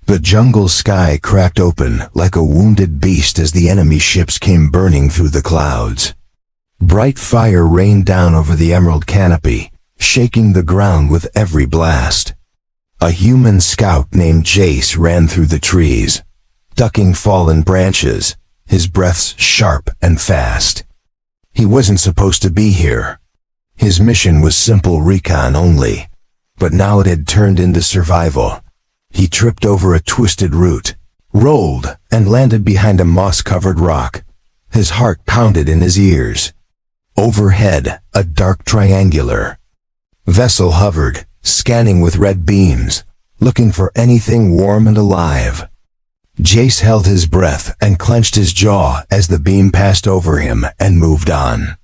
The jungle sky cracked open like a wounded beast as the enemy ships came burning through the clouds. Bright fire rained down over the emerald canopy, shaking the ground with every blast. A human scout named Jace ran through the trees, ducking fallen branches, his breaths sharp and fast. He wasn't supposed to be here. His mission was simple recon only, but now it had turned into survival. He tripped over a twisted root, rolled, and landed behind a moss-covered rock. His heart pounded in his ears. Overhead, a dark triangular vessel hovered, scanning with red beams, looking for anything warm and alive. Jace held his breath and clenched his jaw as the beam passed over him and moved on.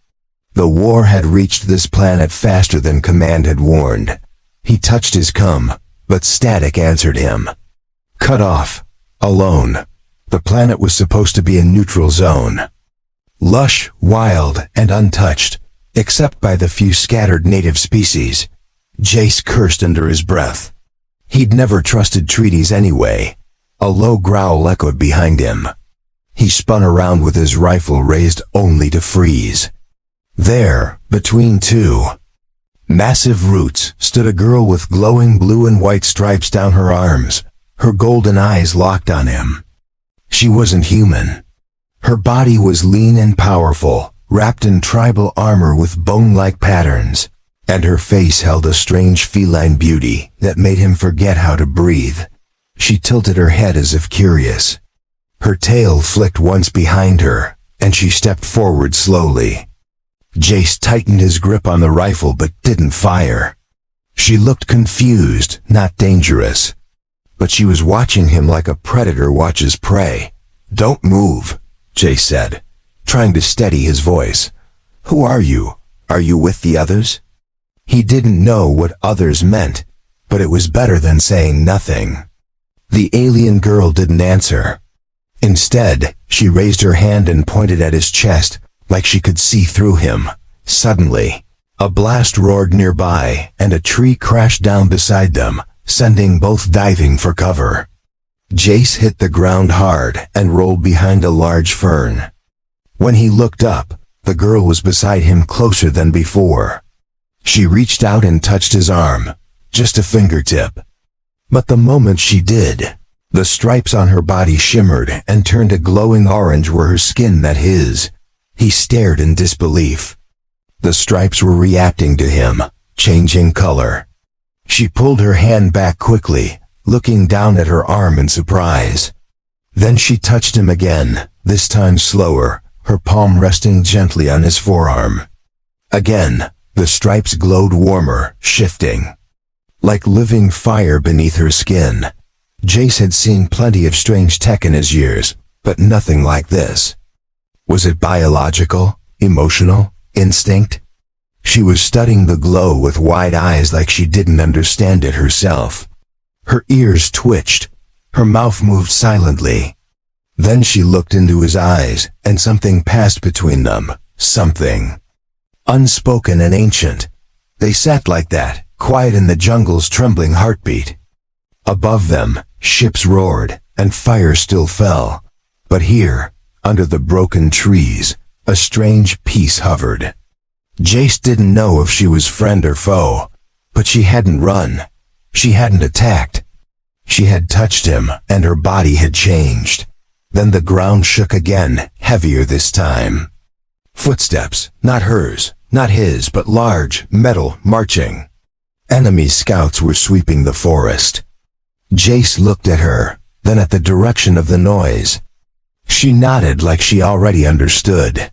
The war had reached this planet faster than Command had warned. He touched his cum, but static answered him. Cut off. Alone. The planet was supposed to be a neutral zone. Lush, wild, and untouched, except by the few scattered native species. Jace cursed under his breath. He'd never trusted treaties anyway. A low growl echoed behind him. He spun around with his rifle raised only to freeze. There, between two massive roots, stood a girl with glowing blue and white stripes down her arms, her golden eyes locked on him. She wasn't human. Her body was lean and powerful, wrapped in tribal armor with bone-like patterns, and her face held a strange feline beauty that made him forget how to breathe. She tilted her head as if curious. Her tail flicked once behind her, and she stepped forward slowly. Jace tightened his grip on the rifle but didn't fire. She looked confused, not dangerous. But she was watching him like a predator watches prey. "Don't move," Jace said, trying to steady his voice. "Who are you? Are you with the others?" He didn't know what others meant, but it was better than saying nothing. The alien girl didn't answer. Instead, she raised her hand and pointed at his chest, like she could see through him. Suddenly, a blast roared nearby, and a tree crashed down beside them, sending both diving for cover. Jace hit the ground hard and rolled behind a large fern. When he looked up, the girl was beside him closer than before. She reached out and touched his arm, just a fingertip. But the moment she did, the stripes on her body shimmered and turned a glowing orange where her skin met his. He stared in disbelief. The stripes were reacting to him, changing color. She pulled her hand back quickly, looking down at her arm in surprise. Then she touched him again, this time slower, her palm resting gently on his forearm. Again, the stripes glowed warmer, shifting. Like living fire beneath her skin. Jace had seen plenty of strange tech in his years, but nothing like this. Was it biological, emotional, instinct? She was studying the glow with wide eyes like she didn't understand it herself. Her ears twitched. Her mouth moved silently. Then she looked into his eyes, and something passed between them. Something unspoken and ancient. They sat like that, quiet in the jungle's trembling heartbeat. Above them, ships roared, and fire still fell. But here, under the broken trees, a strange peace hovered. Jace didn't know if she was friend or foe, but she hadn't run. She hadn't attacked. She had touched him, and her body had changed. Then the ground shook again, heavier this time. Footsteps, not hers, not his, but large, metal, marching. Enemy scouts were sweeping the forest. Jace looked at her, then at the direction of the noise. She nodded like she already understood.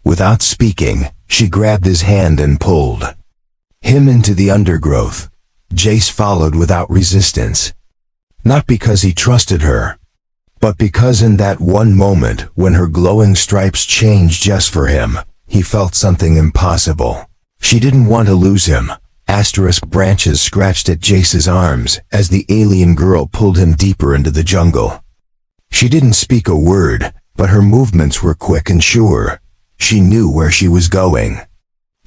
Without speaking, she grabbed his hand and pulled him into the undergrowth. Jace followed without resistance. Not because he trusted her, but because in that one moment when her glowing stripes changed just for him, he felt something impossible. She didn't want to lose him. Asterisk branches scratched at Jace's arms as the alien girl pulled him deeper into the jungle. She didn't speak a word, but her movements were quick and sure. She knew where she was going.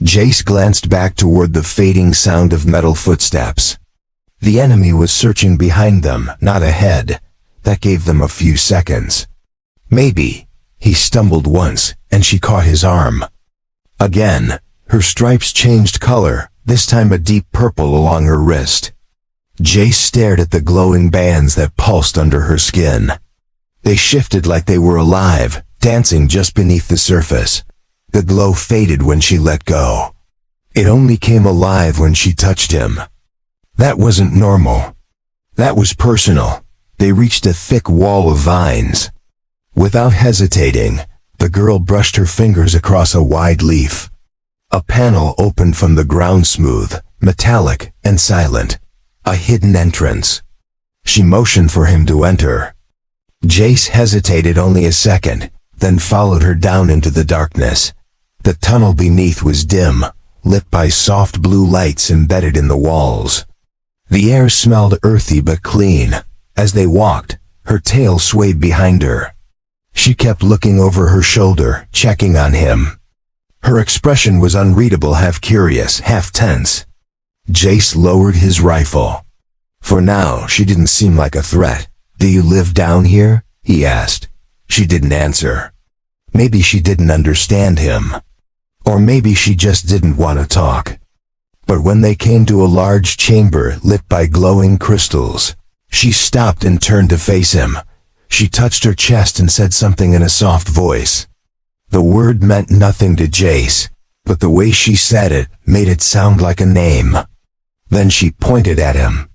Jace glanced back toward the fading sound of metal footsteps. The enemy was searching behind them, not ahead. That gave them a few seconds. Maybe. He stumbled once, and she caught his arm. Again, her stripes changed color, this time a deep purple along her wrist. Jace stared at the glowing bands that pulsed under her skin. They shifted like they were alive, dancing just beneath the surface. The glow faded when she let go. It only came alive when she touched him. That wasn't normal. That was personal. They reached a thick wall of vines. Without hesitating, the girl brushed her fingers across a wide leaf. A panel opened from the ground, smooth, metallic, and silent. A hidden entrance. She motioned for him to enter. Jace hesitated only a second, then followed her down into the darkness. The tunnel beneath was dim, lit by soft blue lights embedded in the walls. The air smelled earthy but clean. As they walked, her tail swayed behind her. She kept looking over her shoulder, checking on him. Her expression was unreadable, half curious, half tense. Jace lowered his rifle. For now, she didn't seem like a threat. "Do you live down here?" he asked. She didn't answer. Maybe she didn't understand him. Or maybe she just didn't want to talk. But when they came to a large chamber lit by glowing crystals, she stopped and turned to face him. She touched her chest and said something in a soft voice. The word meant nothing to Jace, but the way she said it made it sound like a name. Then she pointed at him.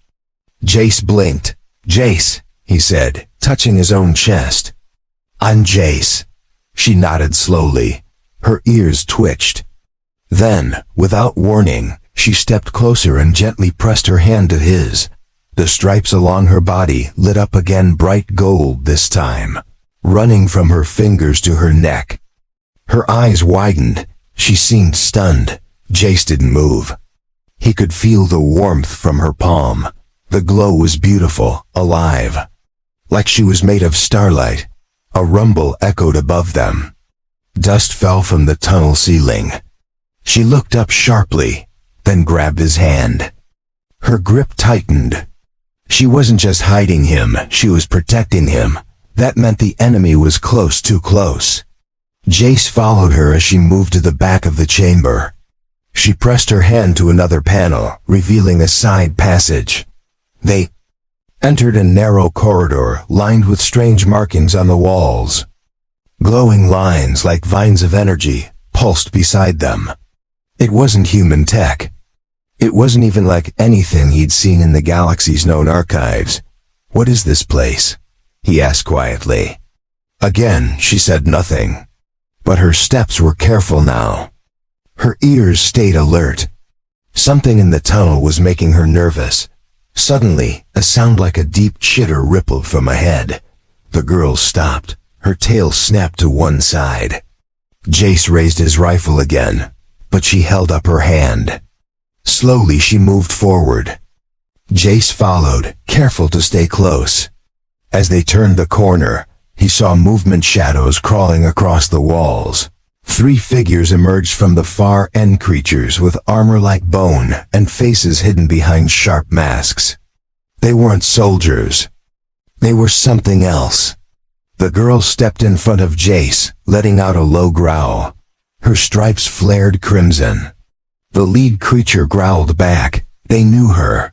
Jace blinked. "Jace," he said, touching his own chest. "I'm Jace." She nodded slowly. Her ears twitched. Then, without warning, she stepped closer and gently pressed her hand to his. The stripes along her body lit up again, bright gold this time, running from her fingers to her neck. Her eyes widened. She seemed stunned. Jace didn't move. He could feel the warmth from her palm. The glow was beautiful, alive. Like she was made of starlight. A rumble echoed above them. Dust fell from the tunnel ceiling. She looked up sharply, then grabbed his hand. Her grip tightened. She wasn't just hiding him, she was protecting him. That meant the enemy was close, too close. Jace followed her as she moved to the back of the chamber. She pressed her hand to another panel, revealing a side passage. They entered a narrow corridor lined with strange markings on the walls. Glowing lines like vines of energy pulsed beside them. It wasn't human tech. It wasn't even like anything he'd seen in the galaxy's known archives. "What is this place?" he asked quietly. Again, she said nothing. But her steps were careful now. Her ears stayed alert. Something in the tunnel was making her nervous. Suddenly, a sound like a deep chitter rippled from ahead. The girl stopped. Her tail snapped to one side. Jace raised his rifle again, but she held up her hand. Slowly she moved forward. Jace followed, careful to stay close. As they turned the corner, he saw movement shadows crawling across the walls. 3 figures emerged from the far end, creatures with armor like bone and faces hidden behind sharp masks. They weren't soldiers. They were something else. The girl stepped in front of Jace, letting out a low growl. Her stripes flared crimson. The lead creature growled back. They knew her.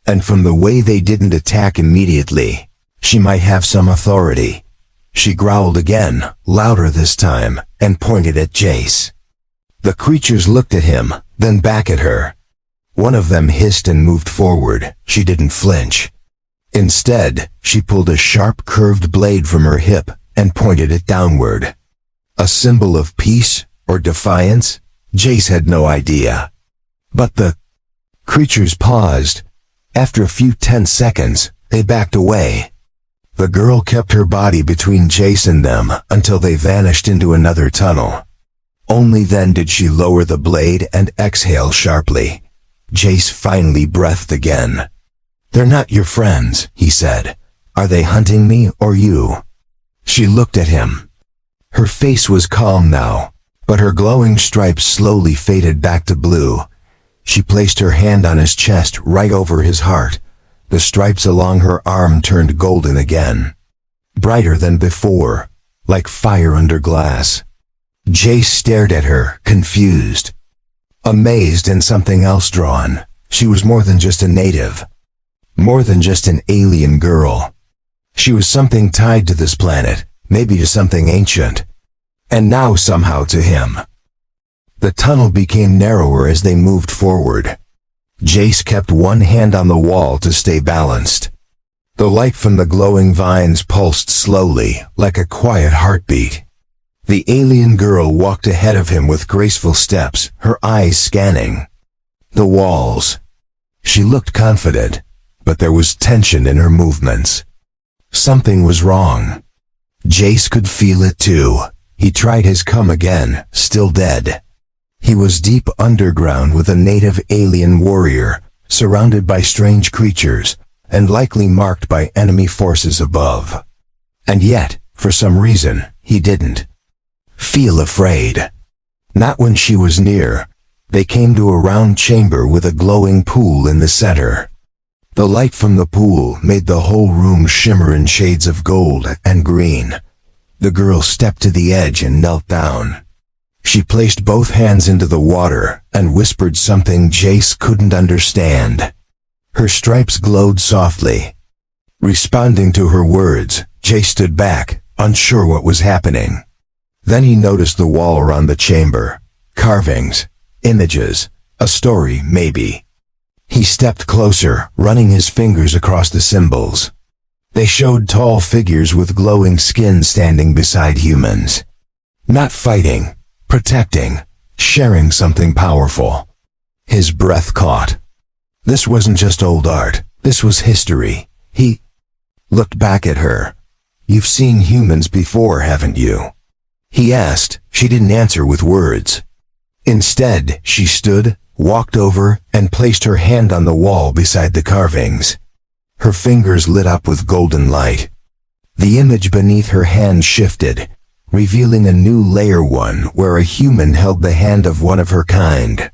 And from the way they didn't attack immediately, she might have some authority. She growled again, louder this time, and pointed at Jace. The creatures looked at him, then back at her. One of them hissed and moved forward. She didn't flinch. Instead, she pulled a sharp curved blade from her hip and pointed it downward. A symbol of peace or defiance? Jace had no idea. But the creatures paused. After a few tense seconds, they backed away. The girl kept her body between Jace and them until they vanished into another tunnel. Only then did she lower the blade and exhale sharply. Jace finally breathed again. "They're not your friends," he said. "Are they hunting me or you?" She looked at him. Her face was calm now, but her glowing stripes slowly faded back to blue. She placed her hand on his chest right over his heart, The stripes along her arm turned golden again. Brighter than before, like fire under glass. Jace stared at her, confused. Amazed and something else drawn. She was more than just a native. More than just an alien girl. She was something tied to this planet, maybe to something ancient. And now somehow to him. The tunnel became narrower as they moved forward. Jace kept one hand on the wall to stay balanced. The light from the glowing vines pulsed slowly, like a quiet heartbeat. The alien girl walked ahead of him with graceful steps, her eyes scanning the walls. She looked confident, but there was tension in her movements. Something was wrong. Jace could feel it too. He tried his come again, still dead. He was deep underground with a native alien warrior, surrounded by strange creatures, and likely marked by enemy forces above. And yet, for some reason, he didn't feel afraid. Not when she was near. They came to a round chamber with a glowing pool in the center. The light from the pool made the whole room shimmer in shades of gold and green. The girl stepped to the edge and knelt down. She placed both hands into the water and whispered something Jace couldn't understand. Her stripes glowed softly. Responding to her words, Jace stood back, unsure what was happening. Then he noticed the wall around the chamber. Carvings, images, a story maybe. He stepped closer, running his fingers across the symbols. They showed tall figures with glowing skin standing beside humans. Not fighting, protecting, sharing something powerful. His breath caught. This wasn't just old art, this was history. He looked back at her. "You've seen humans before, haven't you?" he asked. She didn't answer with words. Instead, she stood, walked over, and placed her hand on the wall beside the carvings. Her fingers lit up with golden light. The image beneath her hand shifted, revealing a new layer, one where a human held the hand of one of her kind.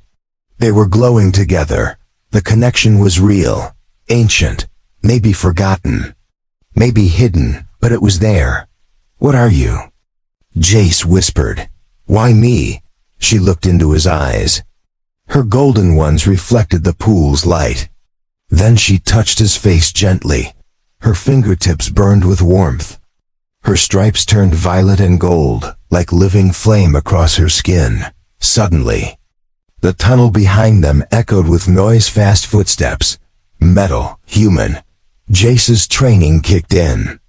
They were glowing together. The connection was real, ancient, maybe forgotten, maybe hidden, but it was there. "What are you?" Jace whispered. "Why me?" She looked into his eyes. Her golden ones reflected the pool's light. Then she touched his face gently. Her fingertips burned with warmth. Her stripes turned violet and gold, like living flame across her skin. Suddenly, the tunnel behind them echoed with noise-fast footsteps. Metal, human. Jace's training kicked in.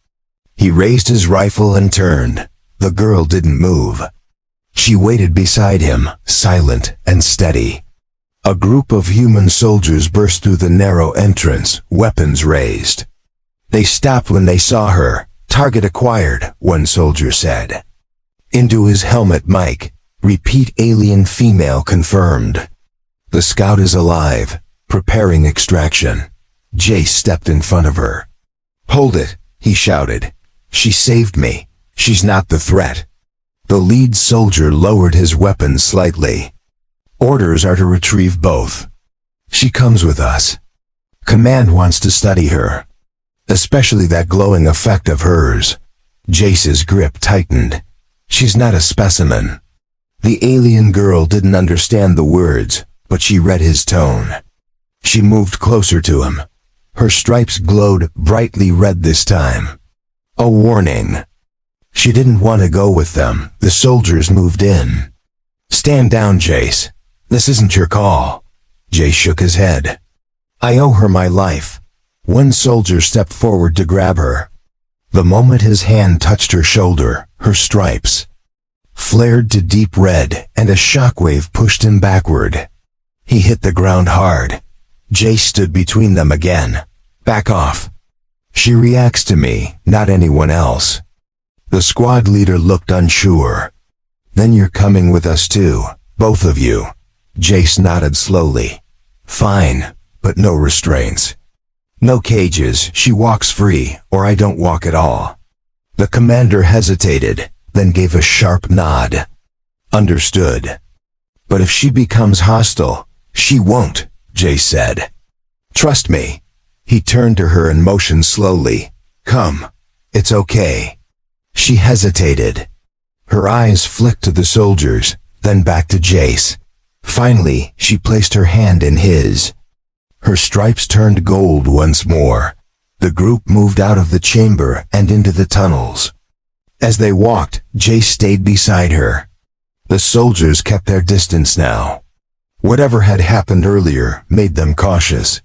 He raised his rifle and turned. The girl didn't move. She waited beside him, silent and steady. A group of human soldiers burst through the narrow entrance, weapons raised. They stopped when they saw her. "Target acquired," one soldier said. Into his helmet mic, "Repeat, alien female confirmed. The scout is alive, preparing extraction." Jace stepped in front of her. "Hold it," he shouted. "She saved me. She's not the threat." The lead soldier lowered his weapon slightly. "Orders are to retrieve both. She comes with us. Command wants to study her. Especially that glowing effect of hers." Jace's grip tightened. "She's not a specimen." The alien girl didn't understand the words, but she read his tone. She moved closer to him. Her stripes glowed brightly red this time. A warning. She didn't want to go with them. The soldiers moved in. "Stand down, Jace. This isn't your call." Jace shook his head. "I owe her my life." One soldier stepped forward to grab her. The moment his hand touched her shoulder, her stripes flared to deep red, and a shockwave pushed him backward. He hit the ground hard. Jace stood between them again. "Back off. She reacts to me, not anyone else." The squad leader looked unsure. "Then you're coming with us too, both of you." Jace nodded slowly. "Fine, but no restraints. No cages. She walks free, or I don't walk at all." The commander hesitated, then gave a sharp nod. "Understood. But if she becomes hostile..." "She won't," Jace said. "Trust me." He turned to her and motioned slowly. "Come. It's okay." She hesitated. Her eyes flicked to the soldiers, then back to Jace. Finally, she placed her hand in his. Her stripes turned gold once more. The group moved out of the chamber and into the tunnels. As they walked, Jace stayed beside her. The soldiers kept their distance now. Whatever had happened earlier made them cautious.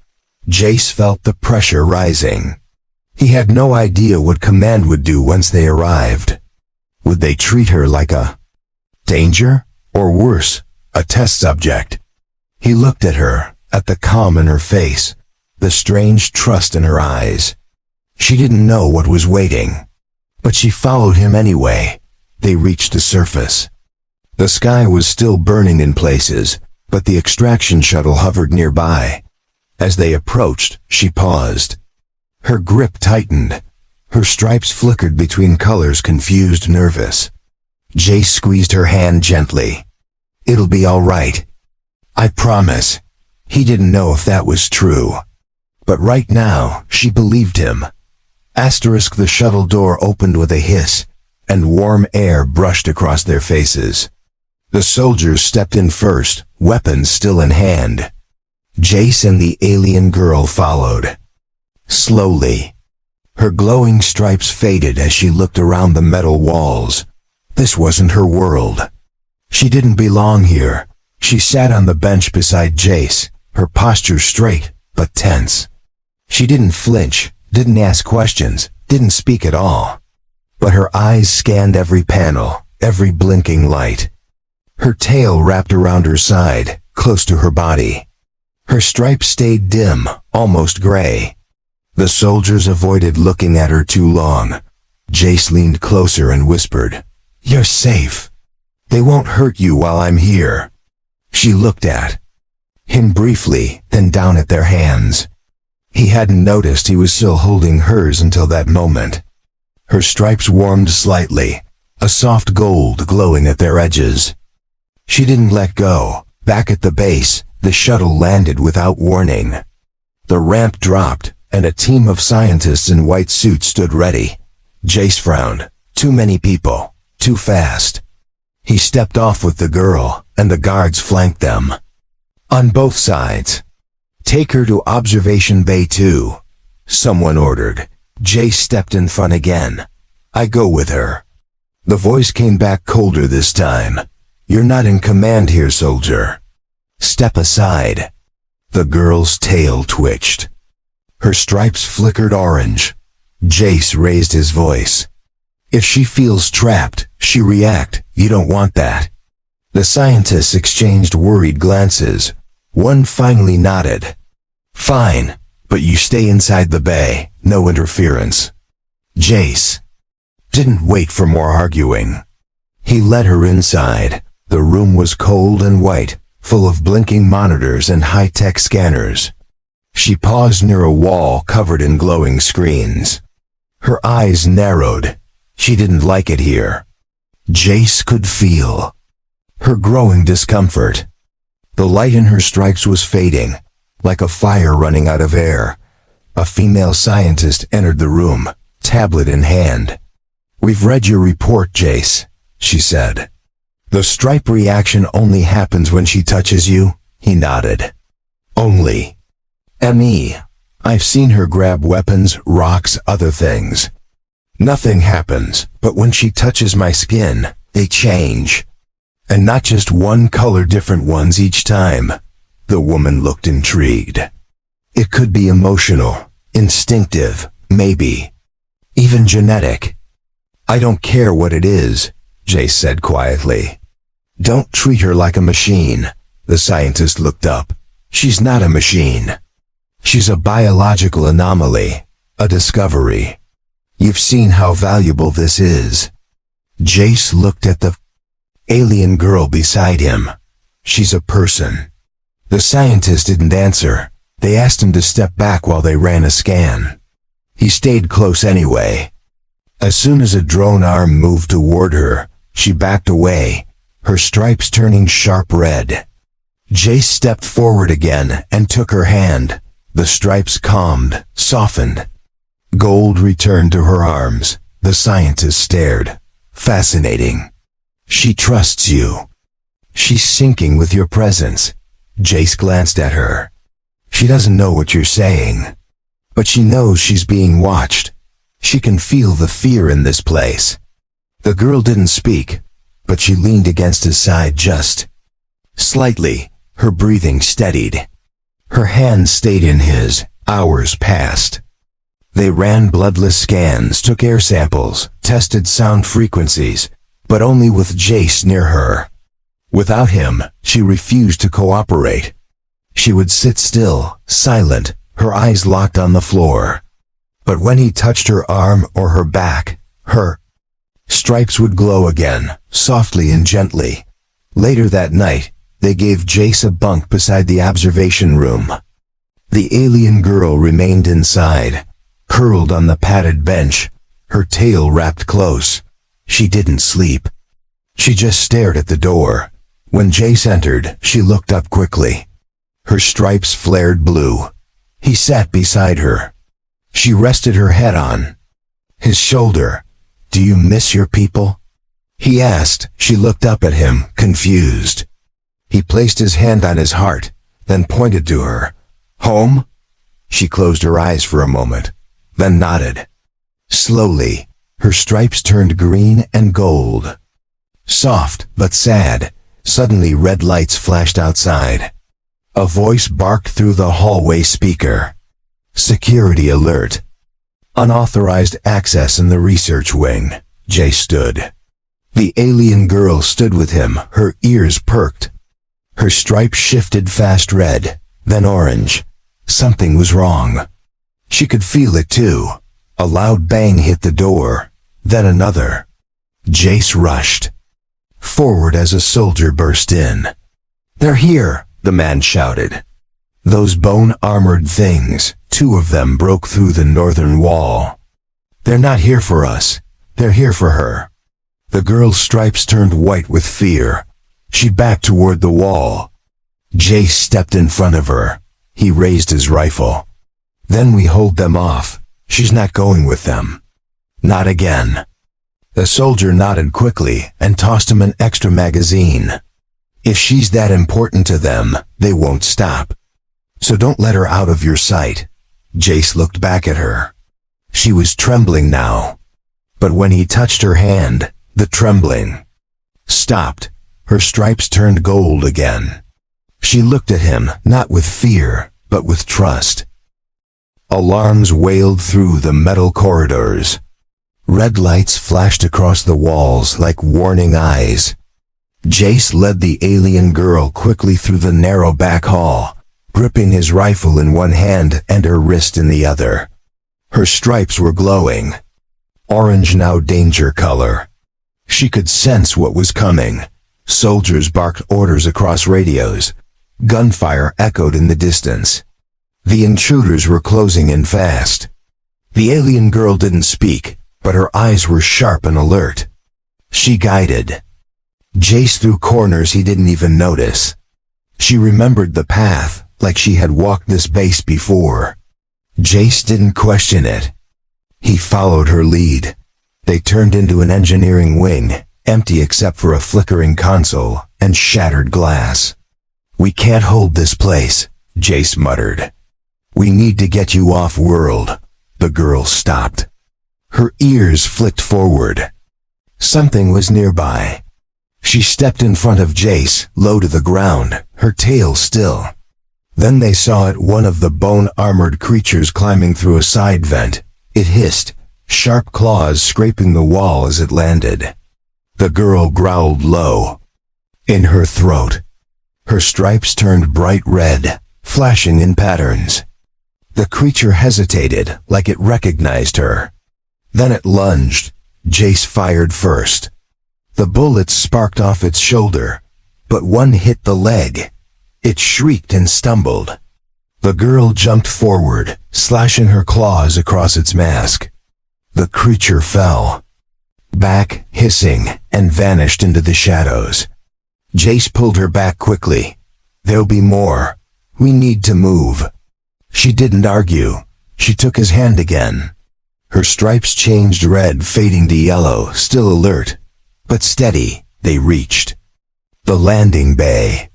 Jace felt the pressure rising. He had no idea what command would do once they arrived. Would they treat her like a danger? Or worse, a test subject? He looked at her, at the calm in her face, the strange trust in her eyes. She didn't know what was waiting. But she followed him anyway. They reached the surface. The sky was still burning in places, but the extraction shuttle hovered nearby. As they approached, she paused. Her grip tightened. Her stripes flickered between colors, confused, nervous. Jace squeezed her hand gently. "It'll be all right. I promise." He didn't know if that was true. But right now, she believed him. The shuttle door opened with a hiss, and warm air brushed across their faces. The soldiers stepped in first, weapons still in hand. Jace and the alien girl followed. Slowly. Her glowing stripes faded as she looked around the metal walls. This wasn't her world. She didn't belong here. She sat on the bench beside Jace, her posture straight, but tense. She didn't flinch, didn't ask questions, didn't speak at all. But her eyes scanned every panel, every blinking light. Her tail wrapped around her side, close to her body. Her stripes stayed dim, almost gray. The soldiers avoided looking at her too long. Jace leaned closer and whispered, "You're safe. They won't hurt you while I'm here." She looked at him briefly, then down at their hands. He hadn't noticed he was still holding hers until that moment. Her stripes warmed slightly, a soft gold glowing at their edges. She didn't let go. Back at the base, the shuttle landed without warning. The ramp dropped, and a team of scientists in white suits stood ready. Jace frowned. Too many people. Too fast. He stepped off with the girl, and the guards flanked them. On both sides. "Take her to Observation Bay 2, someone ordered. Jace stepped in front again. "I go with her." The voice came back colder this time. "You're not in command here, soldier. Step aside." The girl's tail twitched. Her stripes flickered orange. Jace raised his voice. "If she feels trapped, she react. You don't want that." The scientists exchanged worried glances. One finally nodded. "Fine, but you stay inside the bay, no interference." Jace didn't wait for more arguing. He led her inside. The room was cold and white, full of blinking monitors and high-tech scanners. She paused near a wall covered in glowing screens. Her eyes narrowed. She didn't like it here. Jace could feel her growing discomfort. The light in her stripes was fading, like a fire running out of air. A female scientist entered the room, tablet in hand. "We've read your report, Jace," she said. "The stripe reaction only happens when she touches you?" He nodded. "Only. Me. I've seen her grab weapons, rocks, other things. Nothing happens, but when she touches my skin, they change. And not just one color, different ones each time." The woman looked intrigued. "It could be emotional, instinctive, maybe. Even genetic." "I don't care what it is," Jace said quietly. "Don't treat her like a machine." The scientist looked up. "She's not a machine. She's a biological anomaly, a discovery. You've seen how valuable this is." Jace looked at the alien girl beside him. "She's a person." The scientist didn't answer. They asked him to step back while they ran a scan. He stayed close anyway. As soon as a drone arm moved toward her, she backed away, her stripes turning sharp red. Jace stepped forward again and took her hand. The stripes calmed, softened. Gold returned to her arms. The scientist stared. Fascinating. She trusts you. She's sinking with your presence. Jace glanced at her. She doesn't know what you're saying, but she knows she's being watched. She can feel the fear in this place. The girl didn't speak, but she leaned against his side just slightly. Her breathing steadied. Her hand stayed in his. Hours passed. They ran bloodless scans, took air samples, tested sound frequencies, but only with Jace near her. Without him, she refused to cooperate. She would sit still, silent, her eyes locked on the floor. But when he touched her arm or her back, her stripes would glow again, softly and gently. Later that night, they gave Jace a bunk beside the observation room. The alien girl remained inside, curled on the padded bench, her tail wrapped close. She didn't sleep. She just stared at the door. When Jace entered, she looked up quickly. Her stripes flared blue. He sat beside her. She rested her head on his shoulder. "Do you miss your people?" he asked. She looked up at him, confused. He placed his hand on his heart, then pointed to her. "Home?" She closed her eyes for a moment, then nodded. Slowly, her stripes turned green and gold. Soft, but sad. Suddenly red lights flashed outside. A voice barked through the hallway speaker. "Security alert. Unauthorized access in the research wing." Jay stood. The alien girl stood with him, her ears perked. Her stripes shifted fast red, then orange. Something was wrong. She could feel it too. A loud bang hit the door, then another. Jace rushed forward as a soldier burst in. "They're here," the man shouted. Those bone-armored things, two of them broke through the northern wall. "They're not here for us. They're here for her." The girl's stripes turned white with fear. She backed toward the wall. Jace stepped in front of her. He raised his rifle. "Then we hold them off. She's not going with them." "Not again." The soldier nodded quickly and tossed him an extra magazine. "If she's that important to them, they won't stop. So don't let her out of your sight." Jace looked back at her. She was trembling now. But when he touched her hand, the trembling stopped. Her stripes turned gold again. She looked at him, not with fear, but with trust. Alarms wailed through the metal corridors. Red lights flashed across the walls like warning eyes. Jace led the alien girl quickly through the narrow back hall, gripping his rifle in one hand and her wrist in the other. Her stripes were glowing. Orange, now danger color. She could sense what was coming. Soldiers barked orders across radios. Gunfire echoed in the distance. The intruders were closing in fast. The alien girl didn't speak, but her eyes were sharp and alert. She guided Jace through corners he didn't even notice. She remembered the path, like she had walked this base before. Jace didn't question it. He followed her lead. They turned into an engineering wing, empty except for a flickering console and shattered glass. "We can't hold this place," Jace muttered. "We need to get you off-world." The girl stopped. Her ears flicked forward. Something was nearby. She stepped in front of Jace, low to the ground, her tail still. Then they saw it, one of the bone-armored creatures climbing through a side vent. It hissed, sharp claws scraping the wall as it landed. The girl growled low in her throat. Her stripes turned bright red, flashing in patterns. The creature hesitated, like it recognized her. Then it lunged. Jace fired first. The bullets sparked off its shoulder, but one hit the leg. It shrieked and stumbled. The girl jumped forward, slashing her claws across its mask. The creature fell back, hissing, and vanished into the shadows. Jace pulled her back quickly. "There'll be more. We need to move." She didn't argue. She took his hand again. Her stripes changed red, fading to yellow, still alert, but steady. They reached the landing bay.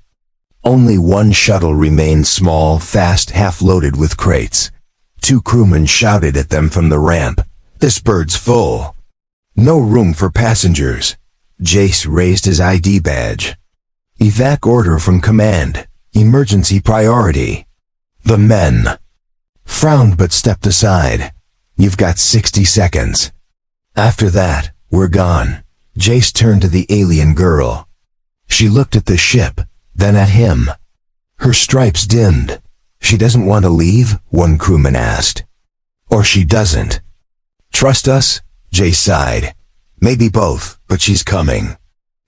Only one shuttle remained, small, fast, half-loaded with crates. 2 crewmen shouted at them from the ramp, "This bird's full. No room for passengers." Jace raised his ID badge. "Evac order from command. Emergency priority." The men frowned but stepped aside. "You've got 60 seconds. After that, we're gone." Jace turned to the alien girl. She looked at the ship, then at him. Her stripes dimmed. "She doesn't want to leave?" one crewman asked. "Or she doesn't?" "Trust us?" Jace sighed. "Maybe both, but she's coming."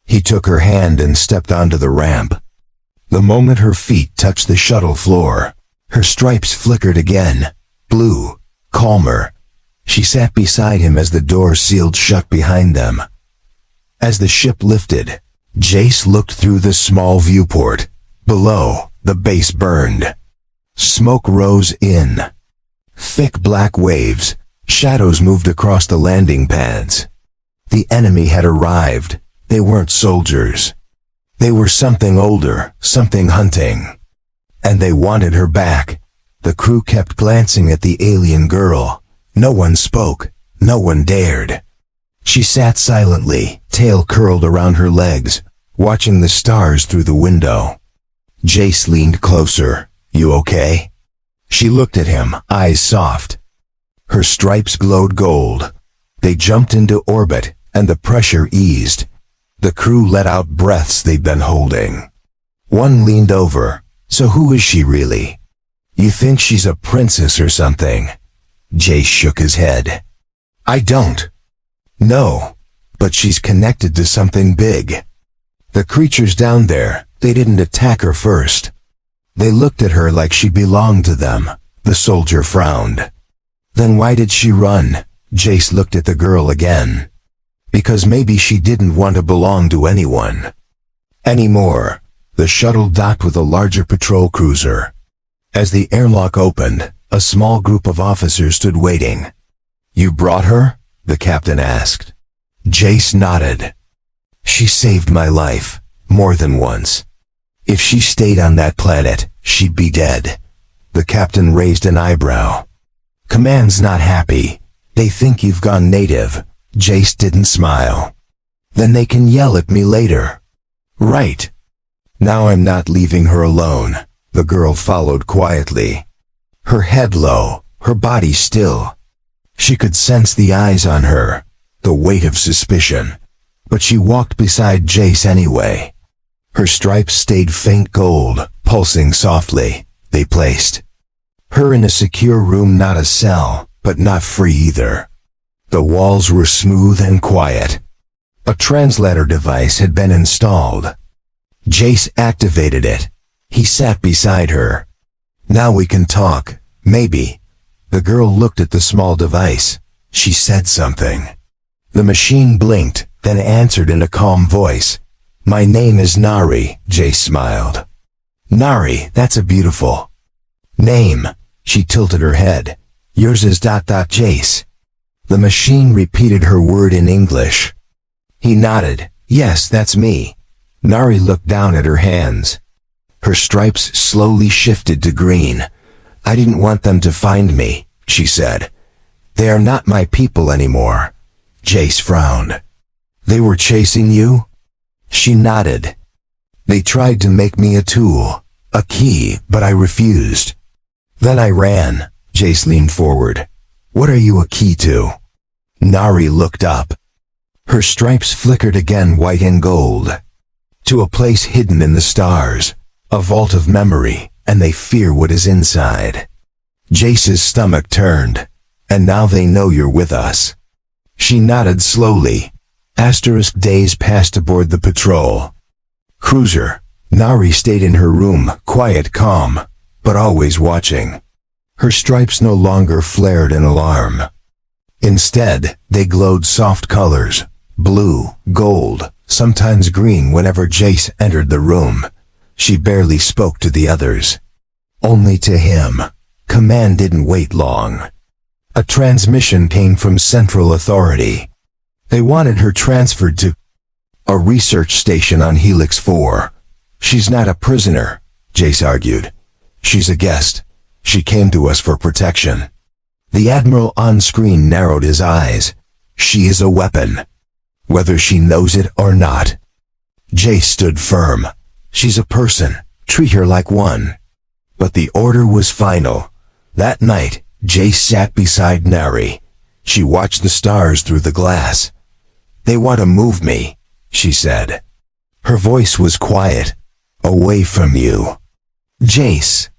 He took her hand and stepped onto the ramp. The moment her feet touched the shuttle floor, her stripes flickered again, blue, calmer. She sat beside him as the door sealed shut behind them. As the ship lifted, Jace looked through the small viewport. Below, the base burned. Smoke rose in thick black waves. Shadows moved across the landing pads. The enemy had arrived. They weren't soldiers. They were something older, something hunting. And they wanted her back. The crew kept glancing at the alien girl. No one spoke. No one dared. She sat silently, tail curled around her legs, watching the stars through the window. Jace leaned closer. "You okay?" She looked at him, eyes soft. Her stripes glowed gold. They jumped into orbit, and the pressure eased. The crew let out breaths they'd been holding. One leaned over. "So who is she really?" "You think she's a princess or something?" Jace shook his head. "I don't. No, but she's connected to something big. The creatures down there, they didn't attack her first. They looked at her like she belonged to them." The soldier frowned. "Then why did she run?" Jace looked at the girl again. "Because maybe she didn't want to belong to anyone anymore." The shuttle docked with a larger patrol cruiser. As the airlock opened, a small group of officers stood waiting. "You brought her?" the captain asked. Jace nodded. "She saved my life, more than once. If she stayed on that planet, she'd be dead." The captain raised an eyebrow. "Command's not happy. They think you've gone native." Jace didn't smile. "Then they can yell at me later." "Right. Now I'm not leaving her alone." The girl followed quietly. Her head low, her body still. She could sense the eyes on her, the weight of suspicion. But she walked beside Jace anyway. Her stripes stayed faint gold, pulsing softly. They placed her in a secure room, not a cell, but not free either. The walls were smooth and quiet. A translator device had been installed. Jace activated it. He sat beside her. "Now we can talk, maybe." The girl looked at the small device. She said something. The machine blinked, then answered in a calm voice. "My name is Nari," Jace smiled. "Nari, that's a beautiful name." She tilted her head. "Yours is ... Jace." The machine repeated her word in English. He nodded. "Yes, that's me." Nari looked down at her hands. Her stripes slowly shifted to green. "I didn't want them to find me," she said. "They are not my people anymore." Jace frowned. "They were chasing you?" She nodded. "They tried to make me a tool, a key, but I refused. Then I ran." Jace leaned forward. "What are you a key to?" Nari looked up. Her stripes flickered again, white and gold. "To a place hidden in the stars, a vault of memory, and they fear what is inside." Jace's stomach turned. "And now they know you're with us." She nodded slowly. Days passed aboard the patrol cruiser. Nari stayed in her room, quiet, calm, but always watching. Her stripes no longer flared in alarm. Instead, they glowed soft colors, blue, gold, sometimes green. Whenever Jace entered the room, she barely spoke to the others. Only to him. Command didn't wait long. A transmission came from Central Authority. They wanted her transferred to a research station on Helix 4. She's not a prisoner, Jace argued. She's a guest. She came to us for protection. The Admiral on screen narrowed his eyes. She is a weapon. Whether she knows it or not. Jace stood firm. She's a person. Treat her like one. But the order was final. That night, Jace sat beside Nari. She watched the stars through the glass. They want to move me, she said. Her voice was quiet. Away from you. Jace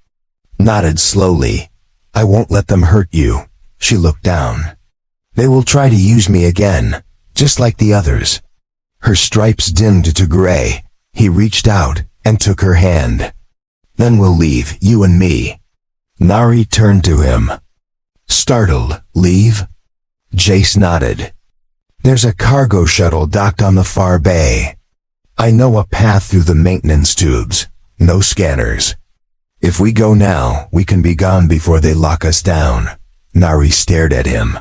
nodded slowly. I won't let them hurt you. She looked down. They will try to use me again, just like the others. Her stripes dimmed to gray. He reached out and took her hand. Then we'll leave, you and me. Nari turned to him. Startled, leave? Jace nodded. There's a cargo shuttle docked on the far bay. I know a path through the maintenance tubes. No scanners. If we go now, we can be gone before they lock us down. Nari stared at him.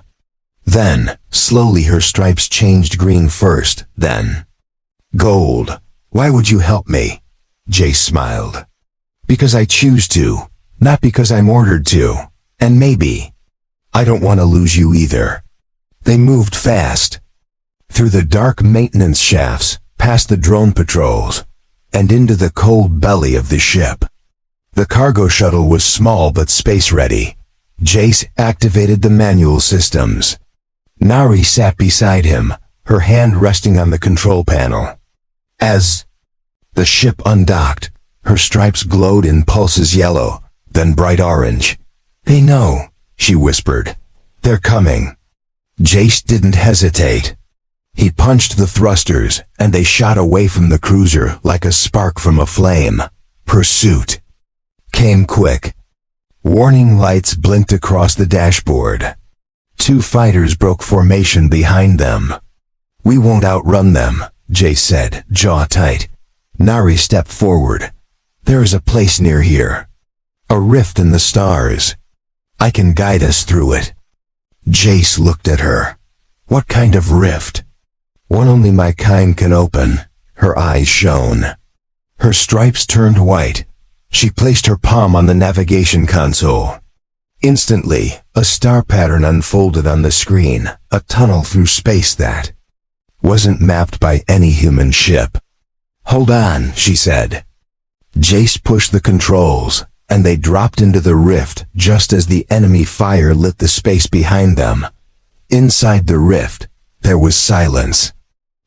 Then, slowly her stripes changed green first, then gold. Why would you help me? Jace smiled. Because I choose to, not because I'm ordered to. And maybe I don't want to lose you either. They moved fast. Through the dark maintenance shafts, past the drone patrols, and into the cold belly of the ship. The cargo shuttle was small but space-ready. Jace activated the manual systems. Nari sat beside him, her hand resting on the control panel. As the ship undocked, her stripes glowed in pulses yellow, then bright orange. They know, she whispered. They're coming. Jace didn't hesitate. He punched the thrusters, and they shot away from the cruiser like a spark from a flame. Pursuit came quick. Warning lights blinked across the dashboard. 2 fighters broke formation behind them. We won't outrun them, Jace said, jaw tight. Nari stepped forward. There is a place near here. A rift in the stars. I can guide us through it. Jace looked at her. What kind of rift? One only my kind can open. Her eyes shone. Her stripes turned white. She placed her palm on the navigation console. Instantly, a star pattern unfolded on the screen, a tunnel through space that wasn't mapped by any human ship. Hold on, she said. Jace pushed the controls, and they dropped into the rift just as the enemy fire lit the space behind them. Inside the rift, there was silence.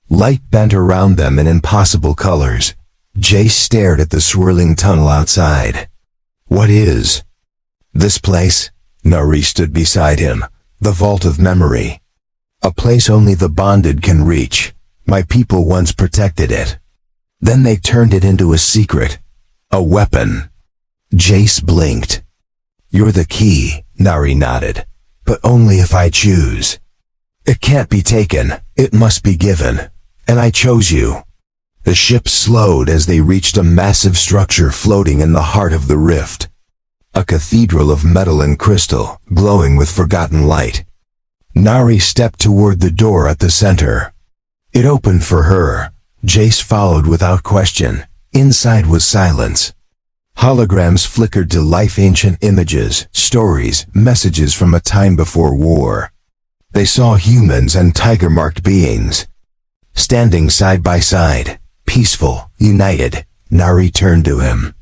Light bent around them in impossible colors. Jace stared at the swirling tunnel outside. What is this place? Nari stood beside him. The vault of memory. A place only the bonded can reach. My people once protected it. Then they turned it into a secret. A weapon. Jace blinked. You're the key, Nari nodded. But only if I choose. It can't be taken, it must be given. And I chose you. The ship slowed as they reached a massive structure floating in the heart of the rift. A cathedral of metal and crystal, glowing with forgotten light. Nari stepped toward the door at the center. It opened for her. Jace followed without question. Inside was silence. Holograms flickered to life, ancient images, stories, messages from a time before war. They saw humans and tiger-marked beings. Standing side by side, peaceful, united, Nari turned to him.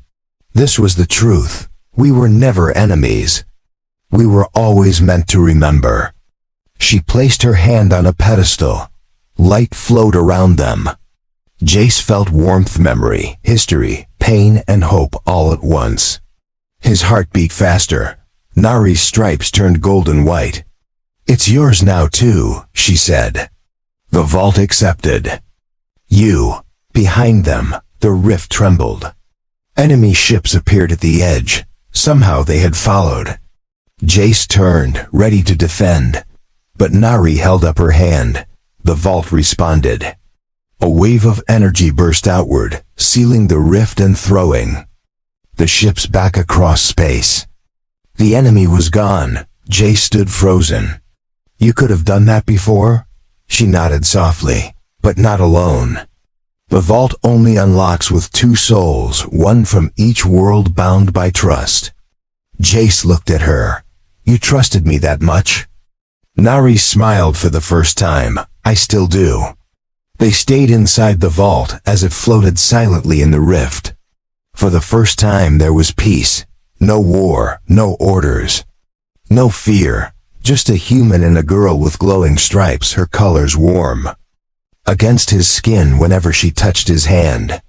This was the truth. We were never enemies. We were always meant to remember. She placed her hand on a pedestal. Light flowed around them. Jace felt warmth, memory, history, pain, and hope all at once. His heart beat faster. Nari's stripes turned golden white. It's yours now too, she said. The vault accepted. You. Behind them, the rift trembled. Enemy ships appeared at the edge. Somehow they had followed. Jace turned, ready to defend. But Nari held up her hand. The vault responded. A wave of energy burst outward, sealing the rift and throwing the ships back across space. The enemy was gone. Jay stood frozen. You could have done that before? She nodded softly, but not alone. The vault only unlocks with two souls, one from each world bound by trust. Jace looked at her. You trusted me that much? Nari smiled for the first time. I still do. They stayed inside the vault as it floated silently in the rift. For the first time there was peace. No war, no orders. No fear, just a human and a girl with glowing stripes, her colors warm against his skin whenever she touched his hand.